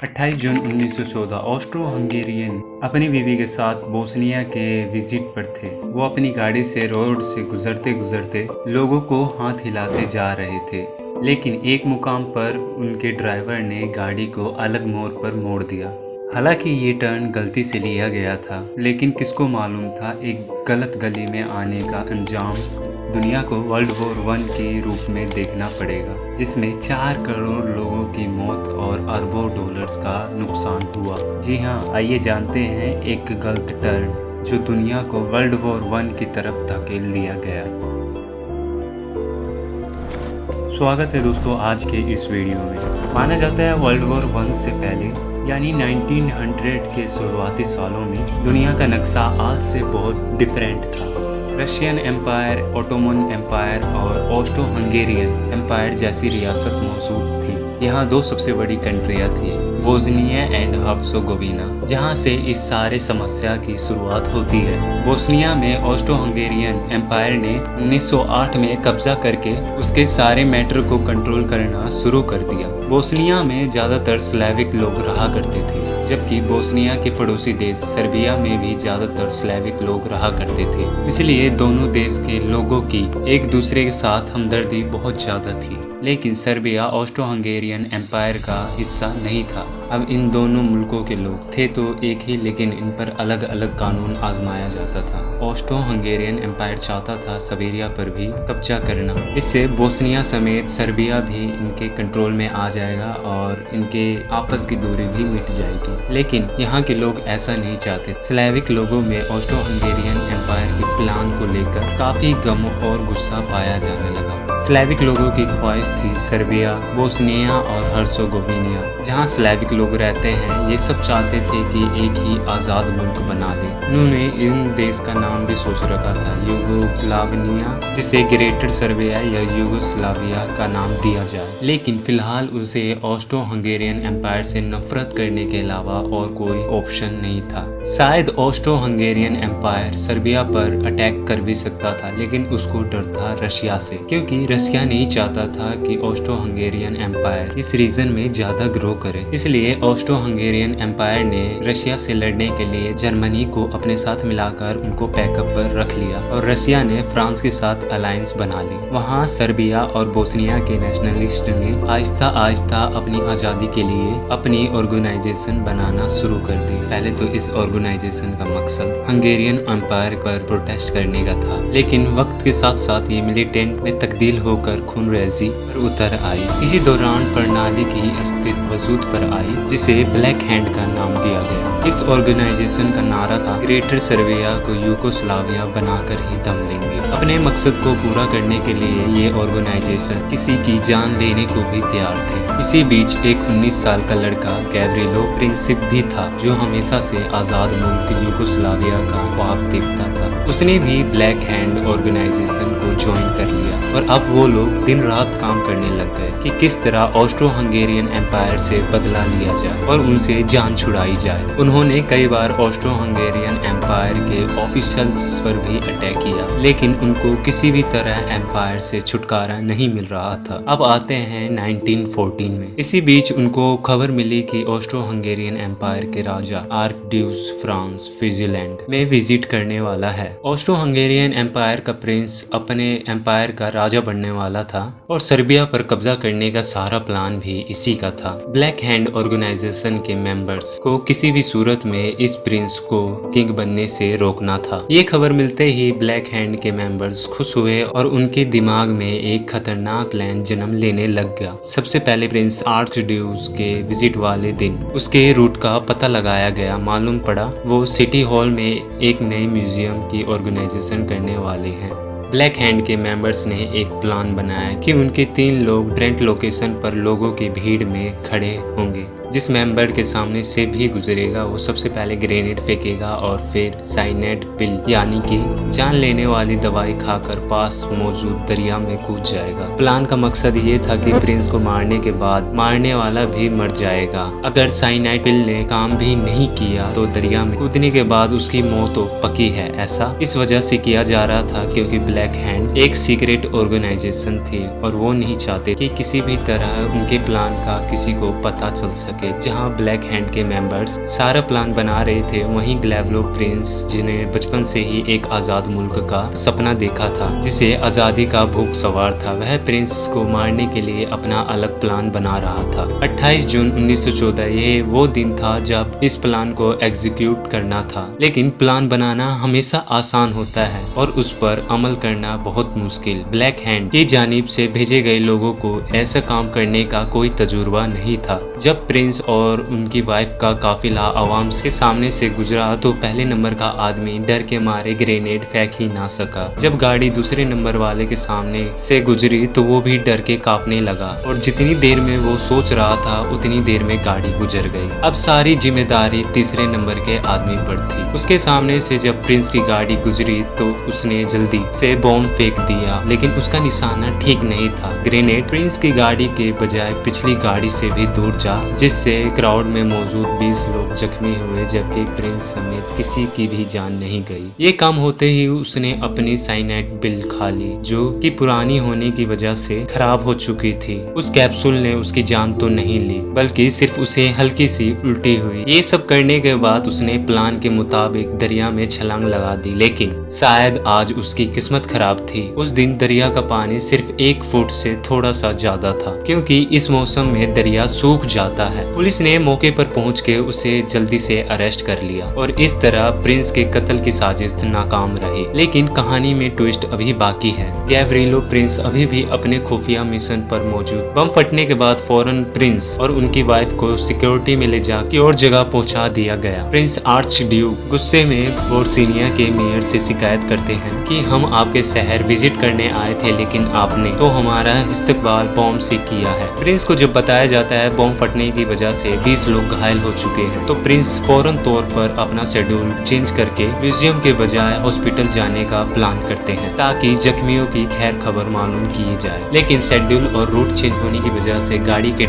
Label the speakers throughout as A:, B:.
A: 28 जून 1914 Austro Hungarian अपनी बीवी के साथ बोस्निया के विजिट पर थे। वो अपनी गाड़ी से रोड से गुजरते गुजरते लोगों को हाथ हिलाते जा रहे थे, लेकिन एक मुकाम पर उनके ड्राइवर ने गाड़ी को अलग मोड़ पर मोड़ दिया। हालांकि ये टर्न गलती से लिया गया था, लेकिन किसको मालूम था एक गलत गली में आने का अंजाम दुनिया को वर्ल्ड वॉर 1 के रूप में देखना पड़ेगा, जिसमें 4 करोड़ लोगों की मौत और अरबों डॉलर्स का नुकसान हुआ। जी हाँ, आइए जानते हैं एक गलत टर्न जो दुनिया को वर्ल्ड वॉर 1 की तरफ धकेल दिया गया। स्वागत है दोस्तों आज के इस वीडियो में। माना जाता है वर्ल्ड वॉर 1 से पहले यानी 1900 के शुरुआती सालों में दुनिया का नक्शा आज से बहुत डिफरेंट था। रशियन एम्पायर, ओटोमन एम्पायर और ऑस्ट्रो हंगेरियन एम्पायर जैसी रियासत मौजूद थी। यहाँ 2 सबसे बड़ी कंट्रियाँ थी, बोस्निया एंड हर्ज़ेगोविना, जहाँ से इस सारे समस्या की शुरुआत होती है। बोस्निया में ऑस्ट्रो हंगेरियन एम्पायर ने 1908 में कब्जा करके उसके सारे मैटर को कंट्रोल करना शुरू कर दिया। बोस्निया में ज़्यादातर स्लेविक लोग रहा करते थे, जबकि बोस्निया के पड़ोसी देश सर्बिया में भी ज़्यादातर स्लेविक लोग रहा करते थे। इसलिए दोनों देश के लोगों की एक दूसरे के साथ हमदर्दी बहुत ज़्यादा थी। लेकिन सर्बिया ऑस्ट्रो हंगेरियन एम्पायर का हिस्सा नहीं था। अब इन दोनों मुल्कों के लोग थे तो एक ही, लेकिन इन पर अलग अलग कानून आजमाया जाता था। ऑस्ट्रो हंगेरियन एम्पायर चाहता था सर्बिया पर भी कब्जा करना। इससे बोस्निया समेत सर्बिया भी इनके कंट्रोल में आ जाएगा और इनके आपस की दूरी भी मिट जाएगी। लेकिन यहाँ के लोग ऐसा नहीं चाहते। स्लेविक लोगों में ऑस्ट्रो हंगेरियन एम्पायर के प्लान को लेकर काफी गम और गुस्सा पाया जाने लगा। स्लेविक लोगों की ख्वाहिश थी सर्बिया, बोस्निया और हर्ज़ेगोविना, जहाँ स्लेविक लोग रहते हैं, ये सब चाहते थे कि एक ही आज़ाद मुल्क बना दें। उन्होंने इन देश का नाम भी सोच रखा था यूगोस्लाविया, जिसे ग्रेटर सर्बिया या यूगोस्लाविया का नाम दिया जाए। लेकिन फिलहाल उसे ऑस्ट्रो हंगेरियन एम्पायर से नफरत करने के अलावा और कोई ऑप्शन नहीं था। शायद ऑस्ट्रो हंगेरियन एम्पायर सर्बिया पर अटैक कर भी सकता था, लेकिन उसको डर था रशिया से, क्योंकि रशिया नहीं चाहता था कि ऑस्ट्रो हंगेरियन एम्पायर इस रीजन में ज्यादा ग्रो करे। इसलिए ऑस्ट्रो हंगेरियन एम्पायर ने रशिया से लड़ने के लिए जर्मनी को अपने साथ मिलाकर उनको पैकअप पर रख लिया और रशिया ने फ्रांस के साथ अलायंस बना ली। वहाँ सर्बिया और बोस्निया के नेशनलिस्ट ने आहिस्ता आहिस्ता अपनी आज़ादी के लिए अपनी ऑर्गेनाइजेशन बनाना शुरू कर दी। पहले तो इस ऑर्गेनाइजेशन का मकसद हंगेरियन एम्पायर पर प्रोटेस्ट करने का था, लेकिन वक्त के साथ साथ ये मिलिटेंट में तब्दील होकर खूनरेज़ी पर उतर आई। इसी दौरान प्रणाली की अस्तित्व वजूद पर आई, जिसे ब्लैक हैंड का नाम दिया गया। इस ऑर्गेनाइजेशन का नारा था ग्रेटर सर्बिया को यूगोस्लाविया बनाकर ही दम लेंगे। अपने मकसद को पूरा करने के लिए ये ऑर्गेनाइजेशन किसी की जान लेने को भी तैयार थे। इसी बीच एक 19 साल का लड़का गैब्रिलो प्रिंसिप भी था, जो हमेशा से आज़ाद मुल्क यूगोस्लाविया का ख्वाब देखता था। उसने भी ब्लैक हैंड ऑर्गेनाइजेशन को ज्वाइन कर लिया और अब वो लोग दिन रात काम करने लग गए कि किस तरह ऑस्ट्रो हंगेरियन एम्पायर से बदला लिया जाए और उनसे जान छुड़ाई जाए। उन्होंने कई बार ऑस्ट्रो हंगेरियन एम्पायर के ऑफिशियल्स पर भी अटैक किया, लेकिन उनको किसी भी तरह एम्पायर से छुटकारा नहीं मिल रहा था। अब आते हैं 1914 में। इसी बीच उनको खबर मिली कि ऑस्ट्रो हंगेरियन एम्पायर के राजा आर्कड्यूस फ्रांस फिजीलैंड में विजिट करने वाला है। ऑस्ट्रो हंगेरियन एम्पायर का प्रिंस अपने एम्पायर का राजा बनने वाला था और सर्बिया पर कब्जा करने का सारा प्लान भी इसी का था। ब्लैक हैंड ऑर्गेनाइजेशन के मेंबर्स को किसी भी सूरत में इस प्रिंस को किंग बनने से रोकना था। ये खबर मिलते ही ब्लैक हैंड के मेंबर्स खुश हुए और उनके दिमाग में एक खतरनाक प्लान जन्म लेने लग गया। सबसे पहले प्रिंस आर्कड्यूस के विजिट वाले दिन उसके रूट का पता लगाया गया। मालूम पड़ा वो सिटी हॉल में एक नई म्यूजियम की ऑर्गेनाइजेशन करने वाले हैं। ब्लैक हैंड के मेंबर्स ने एक प्लान बनाया कि उनके 3 लोग डिफरेंट लोकेशन पर लोगों की भीड़ में खड़े होंगे। जिस मेंबर के सामने से भी गुजरेगा वो सबसे पहले ग्रेनेड फेंकेगा और फिर साइनेड पिल यानी कि जान लेने वाली दवाई खाकर पास मौजूद दरिया में कूद जाएगा। प्लान का मकसद ये था कि प्रिंस को मारने के बाद मारने वाला भी मर जाएगा। अगर साइनाइड पिल ने काम भी नहीं किया तो दरिया में कूदने के बाद उसकी मौत तो पक्की है। ऐसा इस वजह से किया जा रहा था क्योंकि ब्लैक हैंड एक सीक्रेट ऑर्गेनाइजेशन थी और वो नहीं चाहते कि किसी भी तरह उनके प्लान का किसी को पता चल सके। जहाँ ब्लैक हैंड के मेंबर्स सारा प्लान बना रहे थे, वहीं ग्लैवलो प्रिंस, जिन्हें बचपन से ही एक आजाद मुल्क का सपना देखा था, जिसे आजादी का भूख सवार था, वह प्रिंस को मारने के लिए अपना अलग प्लान बना रहा था। 28 जून 1914 ये वो दिन था जब इस प्लान को एग्जीक्यूट करना था। लेकिन प्लान बनाना हमेशा आसान होता है और उस पर अमल करना बहुत मुश्किल। ब्लैक हैंड की जानिब से भेजे गए लोगों को ऐसा काम करने का कोई तजुर्बा नहीं था। जब प्रिंस और उनकी वाइफ का काफिला आवाम के सामने से गुजरा तो पहले नंबर का आदमी डर के मारे ग्रेनेड फेंक ही ना सका। जब गाड़ी दूसरे नंबर वाले के सामने से गुजरी तो वो भी डर के कांपने लगा और जितनी देर में वो सोच रहा था उतनी देर में गाड़ी गुजर गई। अब सारी जिम्मेदारी तीसरे नंबर के आदमी पर थी। उसके सामने से जब प्रिंस की गाड़ी गुजरी तो उसने जल्दी से बॉम्ब फेंक दिया, लेकिन उसका निशाना ठीक नहीं था। ग्रेनेड प्रिंस की गाड़ी के बजाय पिछली गाड़ी से भी दूर जा, जिससे क्राउड में मौजूद 20 लोग जख्मी हुए, जबकि प्रिंस समेत किसी की भी जान नहीं गई। ये काम होते ही उसने अपनी साइनाइड पिल खा ली, जो कि पुरानी होने की वजह से खराब हो चुकी थी। उस कैप्सूल ने उसकी जान तो नहीं ली, बल्कि सिर्फ उसे हल्की सी उल्टी हुई। ये सब करने के बाद उसने प्लान के मुताबिक दरिया में छलांग लगा दी, लेकिन शायद आज उसकी किस्मत खराब थी। उस दिन दरिया का पानी सिर्फ 1 फुट से थोड़ा सा ज्यादा था, क्योंकि इस मौसम में दरिया सूख जाता है। पुलिस ने मौके पर पहुंच के उसे जल्दी से अरेस्ट कर लिया और इस तरह प्रिंस के कत्ल की साजिश नाकाम रही। लेकिन कहानी में ट्विस्ट अभी बाकी है। गैब्रिएलो प्रिंस अभी भी अपने खुफिया मिशन पर मौजूद। बम फटने के बाद फौरन प्रिंस और उनकी वाइफ को सिक्योरिटी में ले जाकर और जगह पहुंचा दिया गया। प्रिंस आर्च ड्यूक गुस्से में बोर्सिनिया के मेयर से शिकायत करते हैं कि हम आपके शहर विजिट करने आए थे, लेकिन आपने तो हमारा इस्तकबाल बॉम्ब से किया है। प्रिंस को जब बताया जाता है बॉम्ब फटने की वजह से 20 लोग घायल हो चुके हैं, तो प्रिंस फौरन तौर पर अपना शेड्यूल चेंज करके म्यूजियम के बजाय हॉस्पिटल जाने का प्लान करते हैं, ताकि जख्मियों की खैर खबर मालूम की जाए। लेकिन शेड्यूल और रूट चेंज होने की वजह से गाड़ी के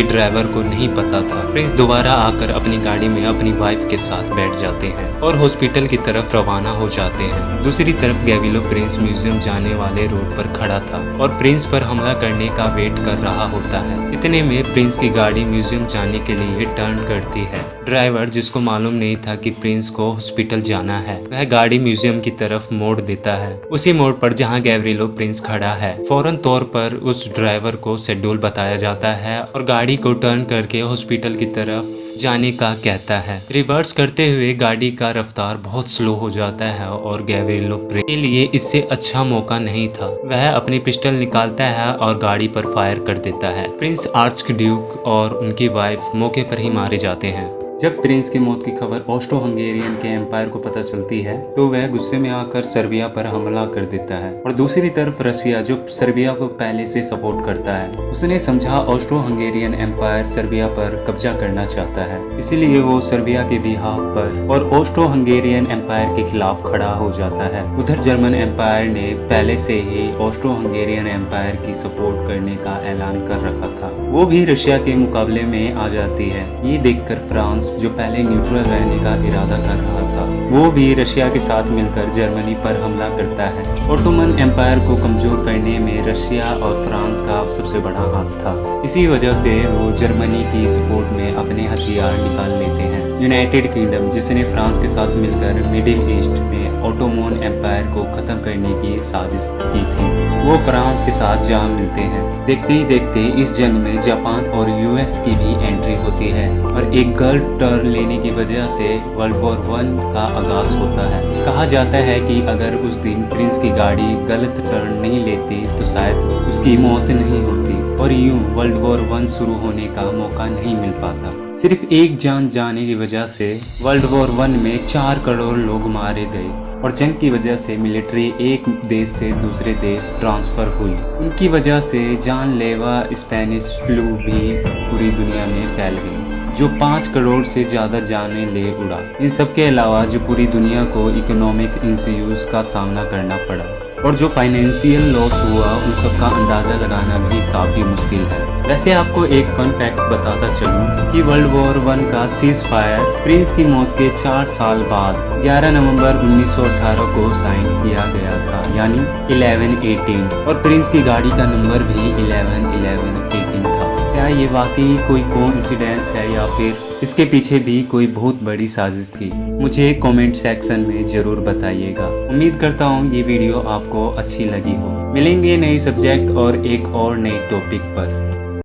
A: ड्राइवर को नहीं पता था। प्रिंस दोबारा आकर अपनी गाड़ी में अपनी वाइफ के साथ बैठ जाते हैं और हॉस्पिटल की तरफ रवाना हो जाते हैं। दूसरी तरफ गैब्रिएलो प्रिंस म्यूजियम जाने वाले रोड पर खड़ा था और प्रिंस पर हमला करने का वेट कर रहा होता है। इतने में प्रिंस की गाड़ी म्यूजियम जाने के लिए टर्न करती है। ड्राइवर, जिसको मालूम नहीं था कि प्रिंस को हॉस्पिटल जाना है, वह गाड़ी म्यूजियम की तरफ मोड़ देता है। उसी मोड़ पर जहां गैब्रिएलो प्रिंस खड़ा है, फौरन तौर पर उस ड्राइवर को शेड्यूल बताया जाता है और गाड़ी को टर्न करके हॉस्पिटल की तरफ जाने का कहता है। रिवर्स करते हुए गाड़ी का रफ्तार बहुत स्लो हो जाता है और गैब्रिएलो प्रिंस के लिए इससे अच्छा मौका नहीं था। वह अपनी पिस्टल निकालता है और गाड़ी पर फायर कर देता है। प्रिंस, आर्च ड्यूक और उनकी वाइफ मौके पर ही मारे जाते हैं। जब प्रिंस की मौत की खबर ऑस्ट्रो हंगेरियन के एम्पायर को पता चलती है तो वह गुस्से में आकर सर्बिया पर हमला कर देता है। और दूसरी तरफ रशिया, जो सर्बिया को पहले से सपोर्ट करता है, उसने समझा ऑस्ट्रो हंगेरियन एम्पायर सर्बिया पर कब्जा करना चाहता है, इसीलिए वो सर्बिया के बिहाफ पर और ऑस्ट्रो हंगेरियन एम्पायर के खिलाफ खड़ा हो जाता है। उधर जर्मन एम्पायर ने पहले से ही ऑस्ट्रो हंगेरियन एम्पायर की सपोर्ट करने का ऐलान कर रखा था, वो भी रशिया के मुकाबले में आ जाती है। ये देखकर फ्रांस, जो पहले न्यूट्रल रहने का इरादा कर रहा था, वो भी रशिया के साथ मिलकर जर्मनी पर हमला करता है। ओटोमन एम्पायर को कमजोर करने में रशिया और फ्रांस का सबसे बड़ा हाथ था। इसी वजह से वो जर्मनी की सपोर्ट में अपने हथियार निकाल लेते हैं। यूनाइटेड किंगडम, जिसने फ्रांस के साथ मिलकर मिडिल ईस्ट में ओटोमन एम्पायर को खत्म करने की साजिश की थी, वो फ्रांस के साथ जा मिलते हैं। देखते ही देखते इस जंग में जापान और यूएस की भी एंट्री होती है और एक गलत टर्न लेने की वजह से वर्ल्ड वॉर 1 का आगाज होता है। कहा जाता है कि अगर उस दिन प्रिंस की गाड़ी गलत टर्न नहीं लेती तो शायद उसकी मौत नहीं होती और यूं वर्ल्ड वॉर 1 शुरू होने का मौका नहीं मिल पाता। सिर्फ एक जान जाने की वजह से वर्ल्ड वॉर 1 में 4 करोड़ लोग मारे गए और जंग की वजह से मिलिट्री एक देश से दूसरे देश ट्रांसफर हुई। उनकी वजह से जानलेवा स्पेनिश फ्लू भी पूरी दुनिया में फैल गई, जो 5 करोड़ से ज़्यादा जाने ले उड़ा। इन सब के अलावा जो पूरी दुनिया को इकोनॉमिक इंस्यूज का सामना करना पड़ा और जो फाइनेंशियल लॉस हुआ उन सब का अंदाज़ा लगाना भी काफ़ी मुश्किल है। वैसे आपको एक फन फैक्ट बताता चलूं कि वर्ल्ड वॉर 1 का सीज फायर प्रिंस की मौत के 4 साल बाद 11 नवंबर 1918 को साइन किया गया था, यानी 1118, और प्रिंस की गाड़ी का नंबर भी 111118 था। क्या ये वाकई कोई कोइंसिडेंस है या फिर इसके पीछे भी कोई बहुत बड़ी साजिश थी? मुझे कमेंट सेक्शन में ज़रूर बताइएगा। उम्मीद करता हूँ ये वीडियो आपको अच्छी लगी हो। मिलेंगे नए सब्जेक्ट और एक और नए टॉपिक पर।